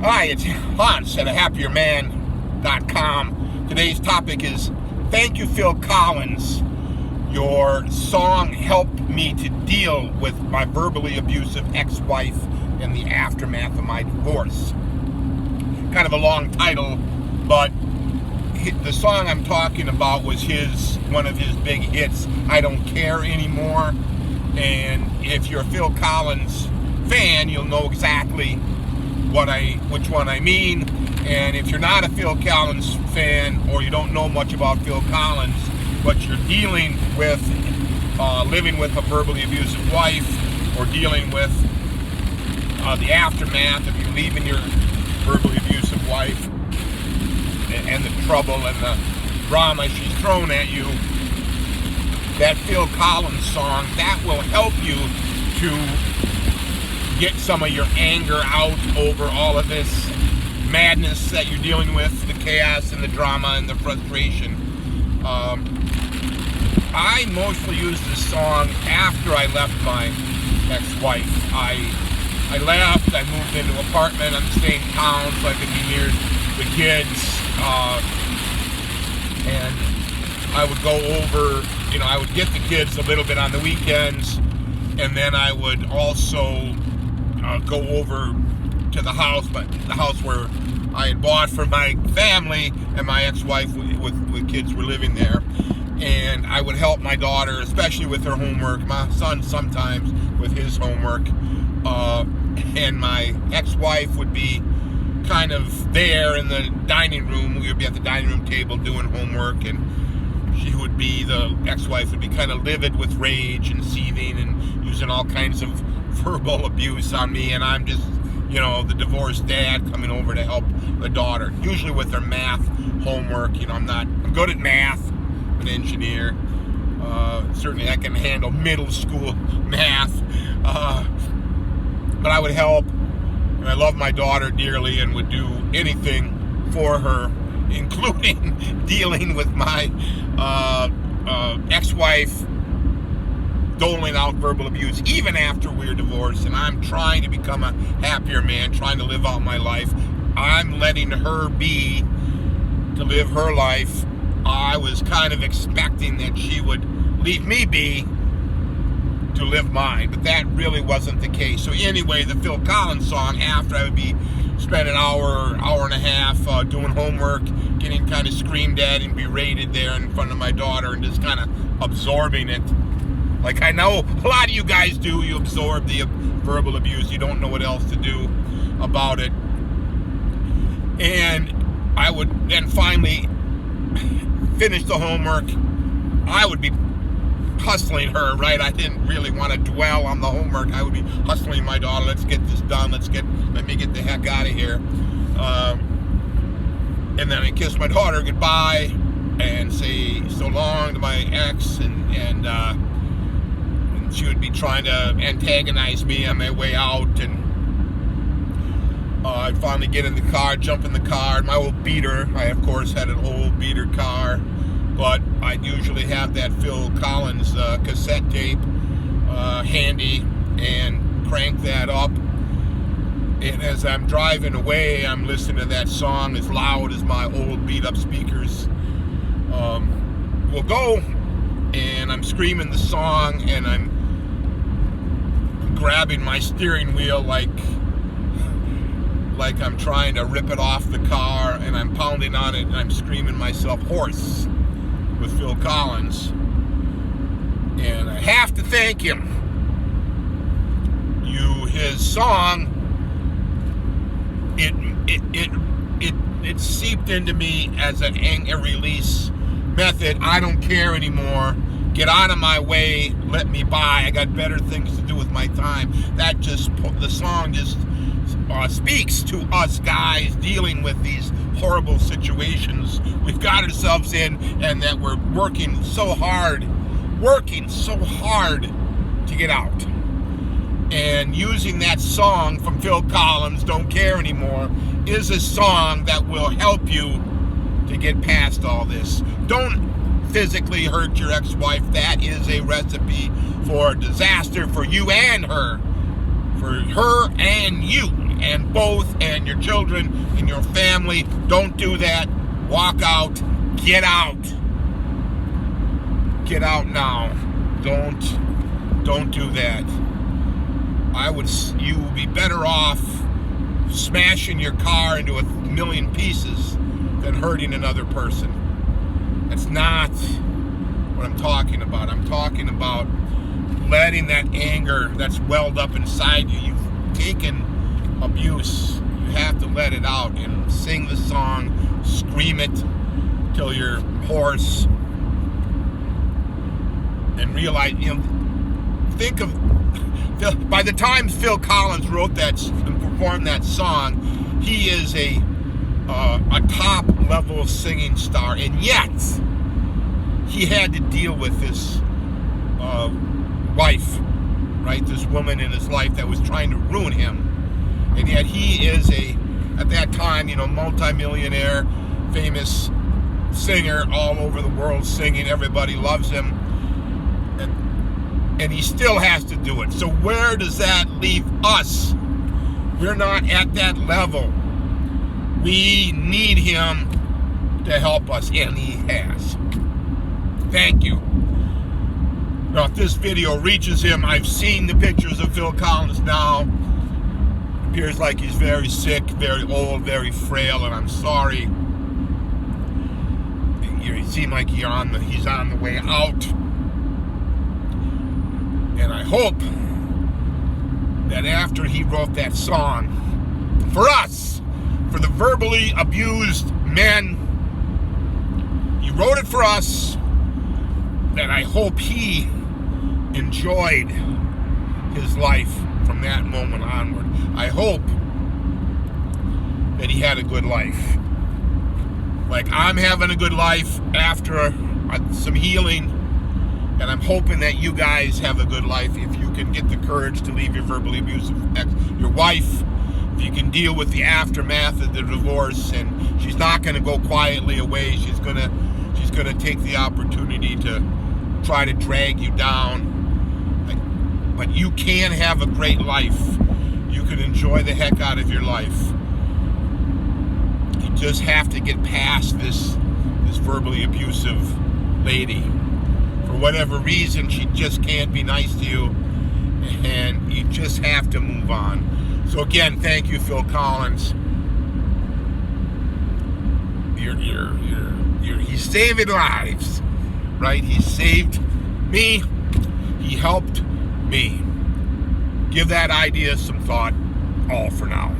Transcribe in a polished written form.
Hi, it's Hans at ahappier.man.com. Today's topic is thank you, Phil Collins. Your song helped me to deal with my verbally abusive ex-wife in the aftermath of my divorce. Kind of a long title, but the song I'm talking about was one of his big hits, I Don't Care Anymore. And if you're a Phil Collins fan, you'll know exactly which one I mean. And if you're not a Phil Collins fan, or you don't know much about Phil Collins, but you're dealing with living with a verbally abusive wife, or dealing with the aftermath of you leaving your verbally abusive wife, and the trouble and the drama she's thrown at you, that Phil Collins song, that will help you to get some of your anger out over all of this madness that you're dealing with, the chaos and the drama and the frustration. I mostly used this song after I left my ex-wife. I left, I moved into an apartment in the same town so I could be near the kids, and I would go over, I would get the kids a little bit on the weekends, and then I would also go over to the house, but the house where I had bought for my family, and my ex-wife with kids were living there. And I would help my daughter, especially with her homework, my son sometimes with his homework, and my ex-wife would be kind of there in the dining room. We would be at the dining room table doing homework, and the ex-wife would be kind of livid with rage and seething and using all kinds of verbal abuse on me, and I'm just, the divorced dad coming over to help the daughter, usually with her math homework. I'm good at math, I'm an engineer, certainly I can handle middle school math, but I would help, and I love my daughter dearly and would do anything for her, including dealing with my ex-wife doling out verbal abuse even after we're divorced. And I'm trying to become a happier man, trying to live out my life. I'm letting her be to live her life. I was kind of expecting that she would leave me be to live mine, but that really wasn't the case. So anyway, the Phil Collins song, after I would be spend an hour and a half doing homework, getting kind of screamed at and berated there in front of my daughter, and just kind of absorbing it. Like I know a lot of you guys do, you absorb the verbal abuse, you don't know what else to do about it. And I would then finally finish the homework. I would be hustling her, right? I didn't really want to dwell on the homework. I would be hustling my daughter, let's get this done, let me get the heck out of here. And then I kiss my daughter goodbye and say so long to my ex, and she would be trying to antagonize me on my way out, and I'd finally get in the car, jump in the car, my old beater. I, of course, had an old beater car, but I'd usually have that Phil Collins cassette tape handy and crank that up. And as I'm driving away, I'm listening to that song as loud as my old beat-up speakers will go. And I'm screaming the song, and I'm grabbing my steering wheel like I'm trying to rip it off the car, and I'm pounding on it, and I'm screaming myself hoarse with Phil Collins. And I have to thank him. His song, it seeped into me as a release method. I don't care anymore. Get out of my way. Let me by. I got better things to do with my time. The song just speaks to us guys dealing with these horrible situations we've got ourselves in, and that we're working so hard to get out. And using that song from Phil Collins, Don't Care Anymore, is a song that will help you to get past all this. Don't physically hurt your ex-wife. That is a recipe for disaster for you and her. For her and you. and both, and your children and your family. Don't do that. Walk out. Get out. Get out now. Don't do that. You would be better off smashing your car into 1,000,000 pieces than hurting another person. That's not what I'm talking about. I'm talking about letting that anger that's welled up inside you. You've taken abuse. You have to let it out and sing the song, scream it till you're hoarse, and realize, think of, by the time Phil Collins wrote that and performed that song, he is a top level singing star, and yet he had to deal with this wife, right? This woman in his life that was trying to ruin him, and yet he is at that time, multimillionaire, famous singer all over the world singing. Everybody loves him, and he still has to do it. So where does that leave us? We're not at that level. We need him to help us, and he has. Thank you. Now, if this video reaches him, I've seen the pictures of Phil Collins now. It appears like he's very sick, very old, very frail, and I'm sorry. You seem like he's on the way out. And I hope that after he wrote that song, for us, for the verbally abused men, he wrote it for us, that I hope he enjoyed his life from that moment onward. I hope that he had a good life. Like I'm having a good life after some healing, and I'm hoping that you guys have a good life if you can get the courage to leave your verbally abusive your wife, if you can deal with the aftermath of the divorce, and she's not going to go quietly away. She's gonna take the opportunity to try to drag you down. But you can have a great life. You can enjoy the heck out of your life. You just have to get past this verbally abusive lady. For whatever reason, she just can't be nice to you, and you just have to move on. So again, thank you, Phil Collins. He's saving lives, right? He saved me. He helped me. Give that idea some thought. All for now.